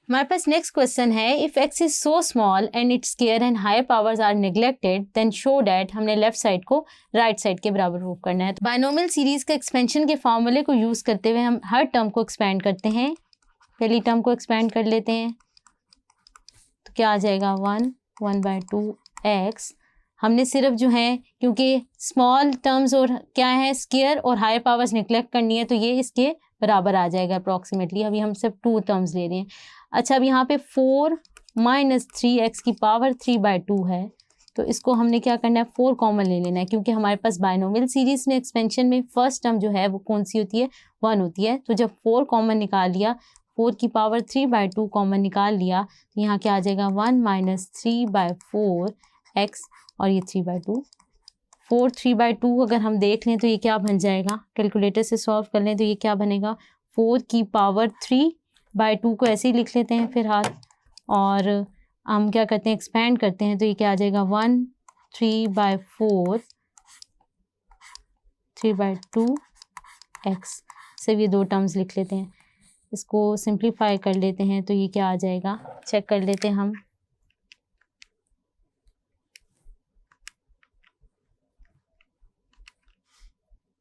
हमारे पास next question है, if x is so small and its square and higher powers are neglected then show that, हमने left side को right side के बराबर prove करना है। तो बायनोमियल सीरीज के एक्सपेंशन के फॉर्मूले को यूज करते हुए हम हर टर्म को एक्सपेंड करते हैं। पहली टर्म को एक्सपेंड कर लेते हैं तो क्या आ जाएगा 1/2x। हमने सिर्फ जो है क्योंकि स्मॉल टर्म्स और क्या है स्क्वायर और हायर पावर्स निगलेक्ट करनी है तो ये इसके बराबर आ जाएगा अप्रॉक्सीमेटली। अभी हम सिर्फ 2 टर्म्स ले रहे हैं। अच्छा, अब यहाँ पे 4 - 3x की पावर 3/2 है तो इसको हमने क्या करना है 4 कॉमन ले लेना है, क्योंकि हमारे पास बायनोमियल सीरीज में एक्सपेंशन में फर्स्ट टर्म जो है वो कौन सी होती है 1 होती है। तो जब 4 कॉमन निकाल लिया, 4 की पावर 3/2 कॉमन निकाल लिया तो यहाँ क्या आ जाएगा 1 - 3/4x और ये 3/2। 4 3/2 अगर हम देख लें तो ये क्या बन जाएगा, कैलकुलेटर से सॉल्व कर लें तो ये क्या बनेगा 4 की पावर 3/2 को ऐसे ही लिख लेते हैं फिर हाथ, और हम क्या करते हैं एक्सपेंड करते हैं तो ये क्या आ जाएगा 1 3/4 3/2x। सिर्फ ये 2 टर्म्स लिख लेते हैं, इसको सिंप्लीफाई कर लेते हैं तो ये क्या आ जाएगा, चेक कर लेते हैं हम।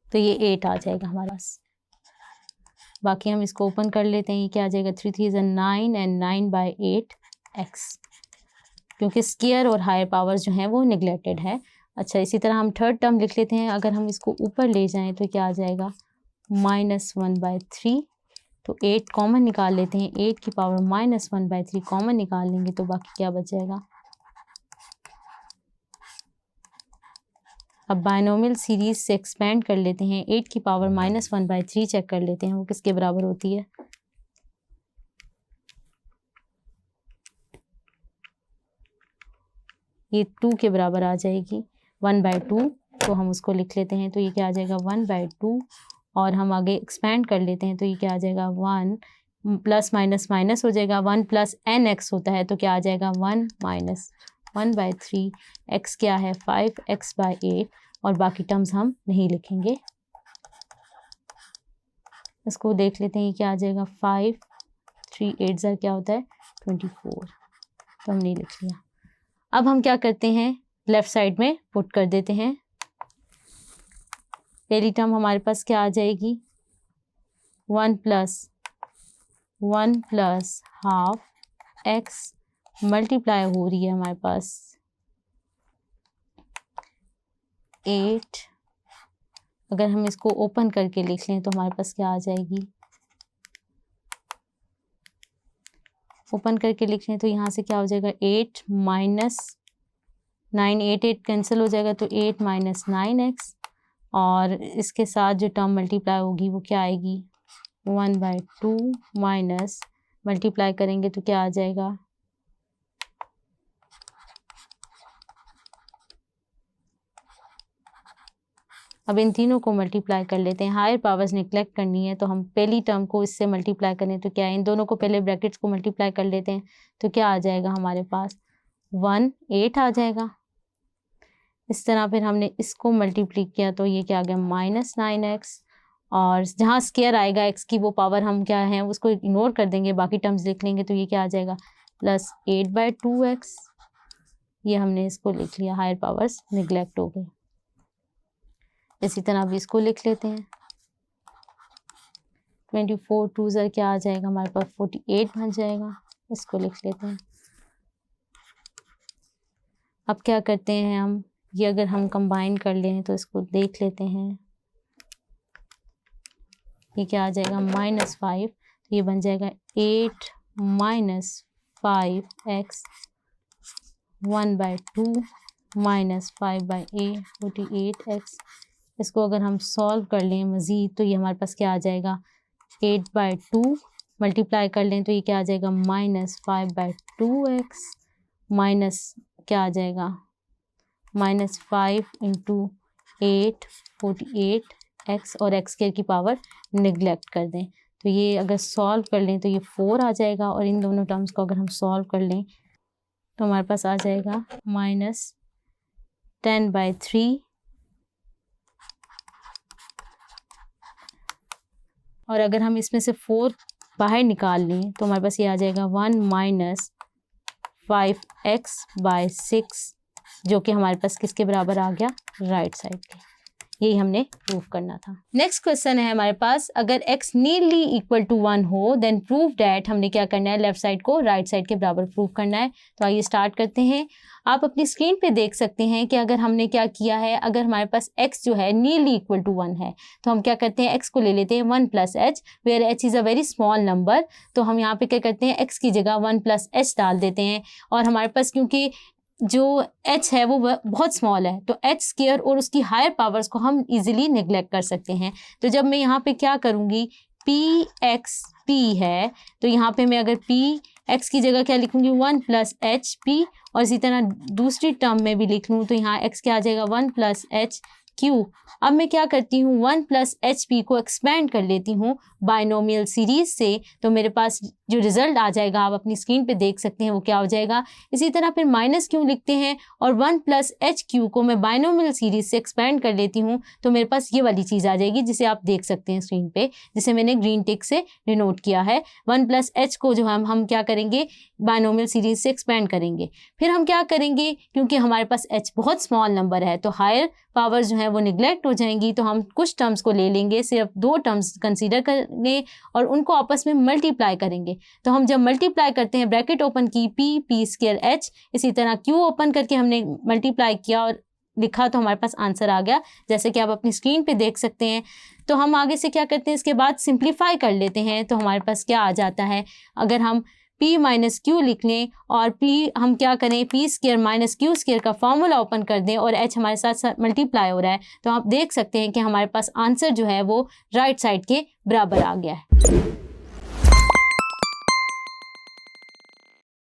तो ये 8 आ जाएगा हमारे पास। बाकी हम इसको ओपन कर लेते हैं, ये क्या आ जाएगा 3 3 is 9 एंड 9/8x, क्योंकि स्क्वायर और हायर पावर्स जो हैं वो निगलेक्टेड है। अच्छा, इसी तरह हम थर्ड टर्म लिख लेते हैं। अगर हम इसको ऊपर ले जाएं तो क्या आ जाएगा -1/3। तो 8 कॉमन निकाल लेते हैं, 8 की पावर -1/3 कॉमन निकाल लेंगे तो बाकी क्या बच जाएगा। अब बायनोमियल सीरीज से एक्सपेंड कर लेते हैं, 8 की पावर -1/3 चेक कर लेते हैं वो किसके बराबर होती है। ये 2 के बराबर आ जाएगी 1/2, तो हम उसको लिख लेते हैं तो ये क्या आ जाएगा 1/2, और हम आगे एक्सपेंड कर लेते हैं तो ये क्या आ जाएगा 1 प्लस माइनस माइनस हो जाएगा, 1 + nx होता है तो क्या आ जाएगा 1 - 1/3। x क्या है 5x/8, और बाकी टर्म्स हम नहीं लिखेंगे। इसको देख लेते हैं क्या आ जाएगा 5 3 8 क्या होता है 24, तो हमने लिख लिया। अब हम क्या करते हैं लेफ्ट साइड में पुट कर देते हैं। पहली टर्म हमारे पास क्या आ जाएगी 1 + 1 + ½ x मल्टीप्लाई हो रही है हमारे पास 8। अगर हम इसको ओपन करके लिख लें तो हमारे पास क्या आ जाएगी, ओपन करके लिख लें तो यहाँ से क्या हो जाएगा 8 - 9 8 8 कैंसिल हो जाएगा तो 8 - 9x, और इसके साथ जो टर्म मल्टीप्लाई होगी वो क्या आएगी 1/2 माइनस मल्टीप्लाई करेंगे तो क्या आ जाएगा अब इन तीनों को मल्टीप्लाई कर लेते हैं। हायर पावर्स निगलेक्ट करनी है तो हम पहली टर्म को इससे मल्टीप्लाई करें तो क्या है, इन दोनों को पहले ब्रैकेट्स को मल्टीप्लाई कर लेते हैं तो क्या आ जाएगा हमारे पास 1 8 आ जाएगा। इस तरह फिर हमने इसको मल्टीप्लाई किया तो ये क्या आ गया -9x, और जहाँ स्क्वायर आएगा x की वो पावर हम क्या है उसको इग्नोर कर देंगे, बाकी टर्म्स लिख लेंगे तो ये क्या आ जाएगा +8/2x। ये हमने इसको लिख लिया, हायर पावर्स निगलेक्ट हो गए। इसी तरह अब इसको लिख लेते हैं 24 2 क्या आ जाएगा हमारे पास 48 बन जाएगा, इसको लिख लेते हैं। अब क्या करते हैं हम, ये अगर हम कंबाइन कर लें तो इसको देख लेते हैं, ये क्या आ जाएगा -5, तो ये बन जाएगा 8 - 5x 1/2 -5/8 48x। इसको अगर हम सॉल्व कर लें मज़ीद तो ये हमारे पास क्या आ जाएगा 8/2 मल्टीप्लाई कर लें तो ये क्या आ जाएगा -5/2x माइनस क्या आ जाएगा -5 × 8 48x, और x स्क्वायर की पावर निगलेक्ट कर दें तो ये अगर सॉल्व कर लें तो ये 4 आ जाएगा, और इन दोनों टर्म्स को अगर हम सॉल्व कर लें तो हमारे पास आ जाएगा -10/3, और अगर हम इसमें से 4 बाहर निकाल लें तो हमारे पास ये आ जाएगा 1 माइनस 5x/6, जो कि हमारे पास किसके बराबर आ गया, राइट साइड के। यही हमने प्रूव करना था। नेक्स्ट क्वेश्चन है हमारे पास, अगर x नियरली इक्वल टू 1 हो देन प्रूव डैट, हमने क्या करना है, लेफ्ट साइड को राइट साइड के बराबर प्रूव करना है। तो आइए स्टार्ट करते हैं। आप अपनी स्क्रीन पे देख सकते हैं कि अगर हमने क्या किया है, अगर हमारे पास x जो है नियरली इक्वल टू 1 है तो हम क्या करते हैं, x को ले लेते हैं 1 plus H, where h is a very small number. तो हम यहाँ पे क्या करते हैं, x की जगह 1 प्लस एच डाल देते हैं, और हमारे पास क्योंकि जो h है वो बहुत स्मॉल है तो h स्क्वायर और उसकी हायर पावर्स को हम इजीली नेग्लेक्ट कर सकते हैं। तो जब मैं यहाँ पे क्या करूँगी, p है, तो यहाँ पे मैं अगर x की जगह क्या लिखूँगी, 1 प्लस एच पी, और इसी तरह दूसरी टर्म में भी लिख लूँ तो यहाँ x क्या आ जाएगा, 1 प्लस एच क्यू। अब मैं क्या करती हूँ, 1 प्लस एच पी को एक्सपेंड कर लेती हूँ बाइनोमियल सीरीज से, तो मेरे पास जो रिजल्ट आ जाएगा आप अपनी स्क्रीन पे देख सकते हैं वो क्या हो जाएगा। इसी तरह फिर माइनस क्यू लिखते हैं और 1 प्लस एच क्यू को मैं बाइनोमियल सीरीज से एक्सपेंड कर लेती हूँ, तो मेरे पास ये वाली चीज़ आ जाएगी जिसे आप देख सकते हैं स्क्रीन पे, जिसे मैंने ग्रीन टिक से डिनोट किया है। 1 प्लस एच को जो हम क्या करेंगे, बाइनोमियल सीरीज से एक्सपेंड करेंगे। फिर हम क्या करेंगे, क्योंकि हमारे पास h बहुत स्मॉल नंबर है तो हायर पावर्स जो है वो निगलेक्ट हो जाएंगी, तो हम कुछ टर्म्स को ले लेंगे, सिर्फ 2 टर्म्स कंसीडर करेंगे और उनको आपस में मल्टीप्लाई करेंगे। तो हम जब मल्टीप्लाई करते हैं, ब्रैकेट ओपन की p स्क्वायर h, इसी तरह q ओपन करके हमने मल्टीप्लाई किया और लिखा तो हमारे पास आंसर आ गया, जैसे कि आप अपनी स्क्रीन पे देख सकते हैं। तो हम आगे से क्या करते हैं, इसके बाद सिंप्लीफाई कर लेते हैं, तो हमारे पास क्या आ जाता है, अगर हम p माइनस क्यू लिख लें और p हम क्या करें, p square minus Q square का फॉर्मूला ओपन कर दें और h हमारे साथ मल्टीप्लाई हो रहा है, तो आप देख सकते हैं कि हमारे पास आंसर जो है वो राइट साइड के बराबर आ गया है।